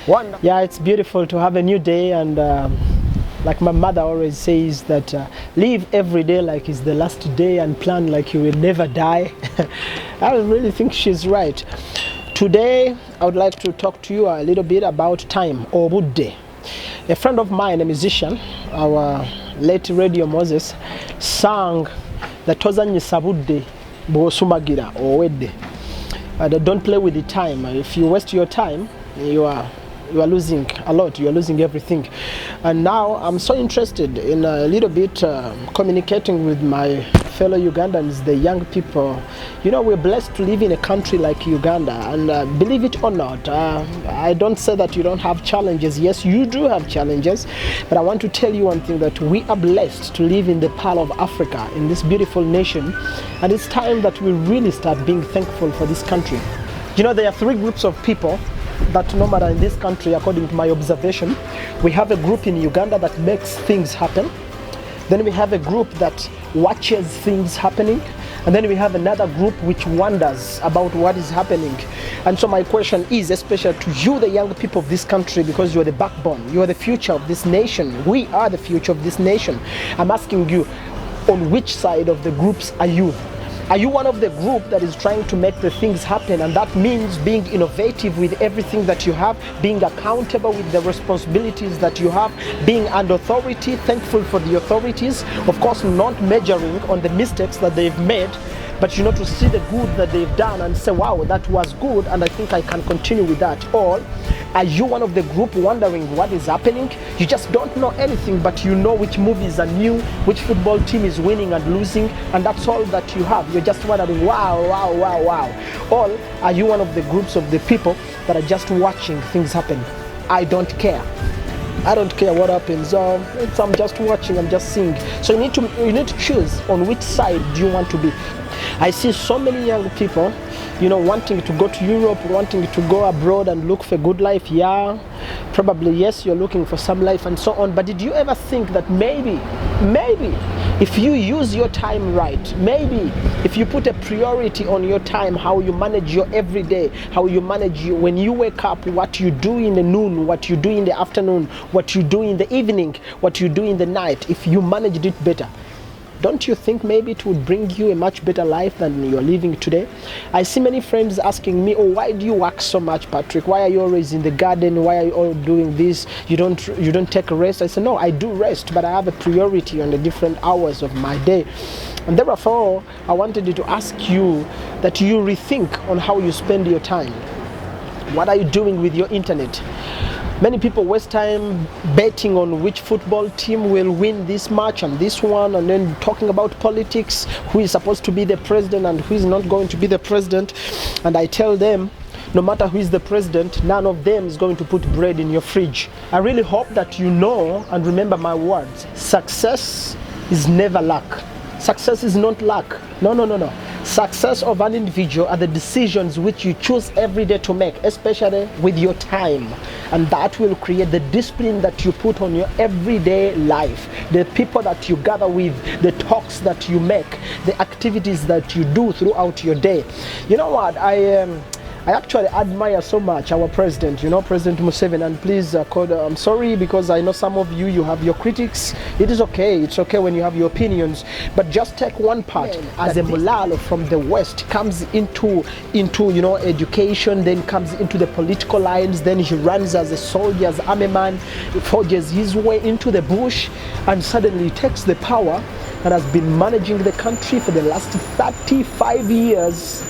Wonderful. Yeah, it's beautiful to have a new day, and like my mother always says that live every day like it's the last day and plan like you will never die. I really think she's right. Today, I would like to talk to you a little bit about time or budde. A friend of mine, a musician, our late Radio Moses, sang the Tozanyisa budde bw'osumagira owedde. Don't play with the time. If you waste your time, you are losing a lot. You are losing everything. And now I'm so interested in a little bit communicating with my fellow Ugandans, the young people. You know, we're blessed to live in a country like Uganda, and believe it or not, I don't say that you don't have challenges. Yes, you do have challenges, but I want to tell you one thing, that we are blessed to live in the Pearl of Africa, in this beautiful nation, and it's time that we really start being thankful for this country. You know, there are three groups of people that no matter in this country, according to my observation. We have a group in Uganda that makes things happen. Then we have a group that watches things happening. And then we have another group which wonders about what is happening. And so my question is, especially to you, the young people of this country, because you're the backbone, you are the future of this nation. We are the future of this nation. I'm asking you, on which side of the groups are you? Are you one of the group that is trying to make the things happen? And that means being innovative with everything that you have, being accountable with the responsibilities that you have, being under authority, thankful for the authorities, of course not measuring on the mistakes that they've made, but you know, to see the good that they've done and say, wow, that was good, and I think I can continue with that. Or are you one of the group wondering what is happening? You just don't know anything, but you know which movies are new, which football team is winning and losing, and that's all that you have. You're just wondering, wow, wow, wow, wow. Or are you one of the groups of the people that are just watching things happen? I don't care. I don't care what happens. I'm just watching, I'm just seeing. So you need to choose on which side do you want to be. I see so many young people, you know, wanting to go to Europe, wanting to go abroad and look for good life. Yeah, probably yes, you're looking for some life and so on. But did you ever think that maybe, if you use your time right, maybe if you put a priority on your time, how you manage your everyday, how you manage when you wake up, what you do in the noon, what you do in the afternoon, what you do in the evening, what you do in the night, if you managed it better, don't you think maybe it would bring you a much better life than you're living today? I see many friends asking me, oh, why do you work so much, Patrick? Why are you always in the garden? Why are you all doing this? You don't take a rest? I said, no, I do rest, but I have a priority on the different hours of my day. And therefore, I wanted to ask you that you rethink on how you spend your time. What are you doing with your internet? Many people waste time betting on which football team will win this match and this one, and then talking about politics, who is supposed to be the president and who is not going to be the president. And I tell them, no matter who is the president, none of them is going to put bread in your fridge. I really hope that you know and remember my words. Success is never luck. Success is not luck. No. Success of an individual are the decisions which you choose every day to make, especially with your time. And that will create the discipline that you put on your everyday life, the people that you gather with, the talks that you make, the activities that you do throughout your day. You know what? I actually admire so much our president, you know, President Museveni, and please, I'm sorry because I know some of you have your critics. It is okay, it's okay when you have your opinions, but just take one part. As a Mulalo from the West comes into you know, education, then comes into the political lines, then he runs as a soldier, as army man, forges his way into the bush, and suddenly takes the power and has been managing the country for the last 35 years.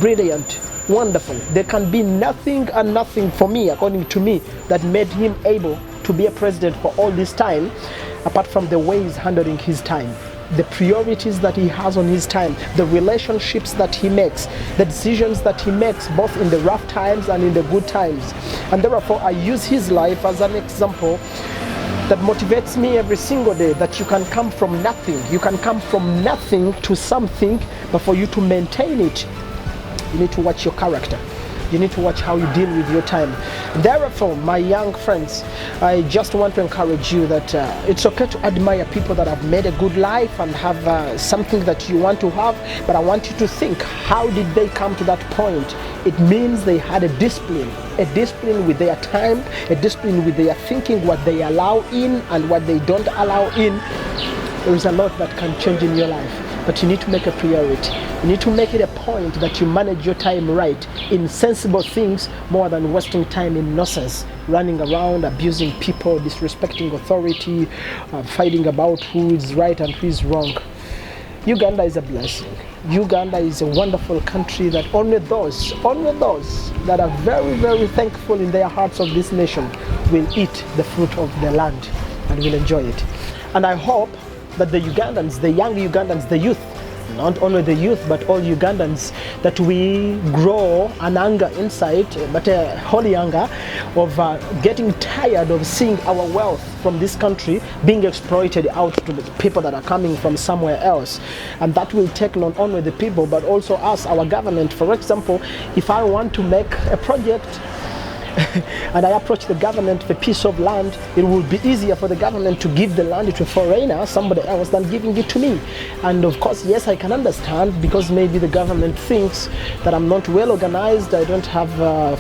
Brilliant. Wonderful. There can be nothing and nothing for me, according to me, that made him able to be a president for all this time, apart from the way he's handling his time, the priorities that he has on his time, the relationships that he makes, the decisions that he makes, both in the rough times and in the good times. And therefore, I use his life as an example that motivates me every single day, that you can come from nothing. You can come from nothing to something, but for you to maintain it, you need to watch your character. You need to watch how you deal with your time. Therefore, my young friends, I just want to encourage you that it's okay to admire people that have made a good life and have something that you want to have, but I want you to think, how did they come to that point? It means they had a discipline with their time, a discipline with their thinking, what they allow in and what they don't allow in. There is a lot that can change in your life, but you need to make a priority. You need to make it a point that you manage your time right in sensible things more than wasting time in nonsense, running around, abusing people, disrespecting authority, fighting about who is right and who is wrong. Uganda is a blessing. Uganda is a wonderful country that only those that are very, very thankful in their hearts of this nation will eat the fruit of the land and will enjoy it. And I hope that the Ugandans, the young Ugandans, the youth, not only the youth but all Ugandans, that we grow an anger inside, but a holy anger of getting tired of seeing our wealth from this country being exploited out to the people that are coming from somewhere else. And that will take not only the people but also us, our government. For example, if I want to make a project and I approach the government for a piece of land, it will be easier for the government to give the land to a foreigner, somebody else, than giving it to me. And of course, yes, I can understand, because maybe the government thinks that I'm not well organized, I don't have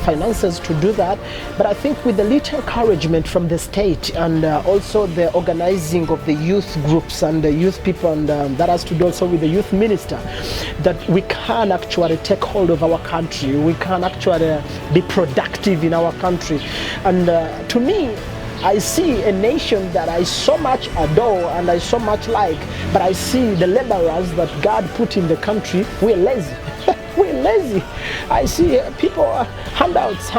finances to do that. But I think with the little encouragement from the state and also the organizing of the youth groups and the youth people, and that has to do also with the youth minister, that we can actually take hold of our country. We can actually be productive in our country. And to me, I see a nation that I so much adore and I so much like, but I see the laborers that God put in the country, we're lazy. We're lazy. I see people, handouts,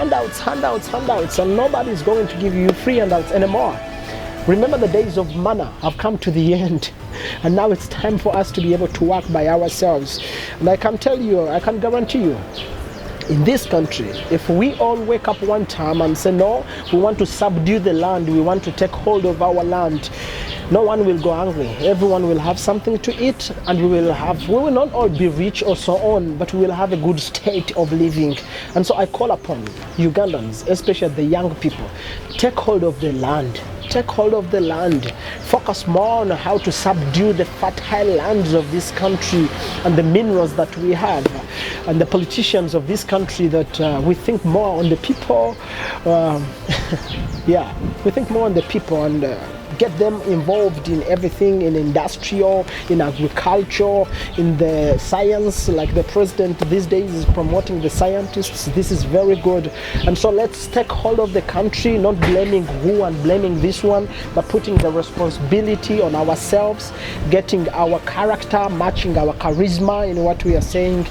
and nobody's going to give you free handouts anymore. Remember, the days of manna have come to the end, and now it's time for us to be able to work by ourselves. And I can tell you, I can guarantee you, in this country, if we all wake up one time and say, no, we want to subdue the land, we want to take hold of our land, no one will go hungry. Everyone will have something to eat, and we will not all be rich or so on, but we will have a good state of living. And so I call upon Ugandans, especially the young people, take hold of the land. Take hold of the land. Focus more on how to subdue the fertile lands of this country and the minerals that we have. And the politicians of this country, that we think more on the people. Yeah, we think more on the people and get them involved in everything, in industrial, in agriculture, in the science, like the president these days is promoting the scientists. This is very good. And so let's take hold of the country, not blaming who and blaming this one, but putting the responsibility on ourselves, getting our character, matching our charisma in what we are saying.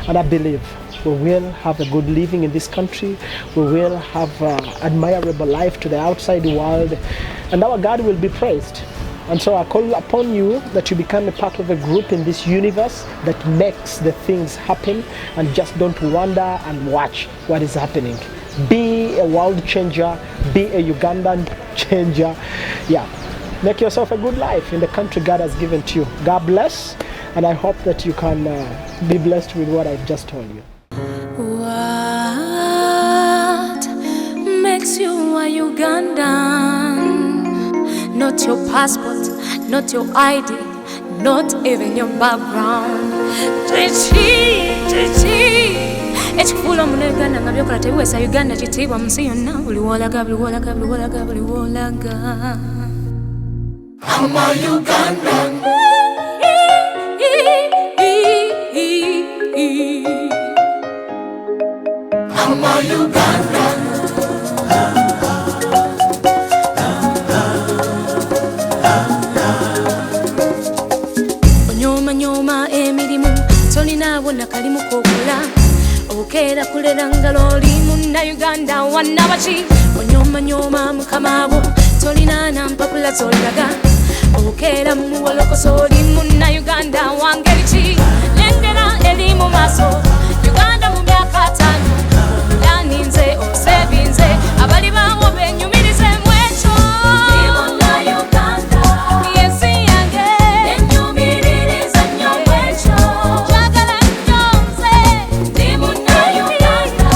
And I believe we will have a good living in this country. We will have an admirable life to the outside world, and our God will be praised. And so I call upon you that you become a part of a group in this universe that makes the things happen, and just don't wonder and watch what is happening. Be a world changer, be a Ugandan changer. Yeah, make yourself a good life in the country God has given to you. God bless, and I hope that you can be blessed with what I've just told you. What makes you a Ugandan? Not your passport, not your ID, not even your background. Ekikula mu Uganda nga byokola tebiwesa Uganda kitiibwa mu nsi yonna. Buli wolaga I'm a Ugandan. I'm a Ugandan. Onyoma emirimu tolinaabo nakalimu kokola, okeera kulera ngalo oli Munnayuganda wannabaki. Onyoma mukamaabo tolina nampapula zolaga, okeera muwolokoso oli Munnayuganda wangeri ki. Lengera eri mu maaso Uganda mu myaka 5 yaninze osevinze abali bawo benyumirize mu ekyo. Ndi Munnayuganda yensi yange enyumiririza nnyo mu ekyo. Njagala nnyo nze ndi Munnayuganda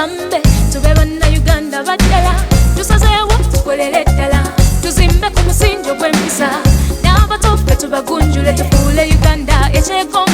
tugambe tube bannayuganda baddala tusazeewo tukolere ddala tuzimbe ku musingi ogw'empisa n'abato ffe tubagunjule tufuule Uganda eky'ekongo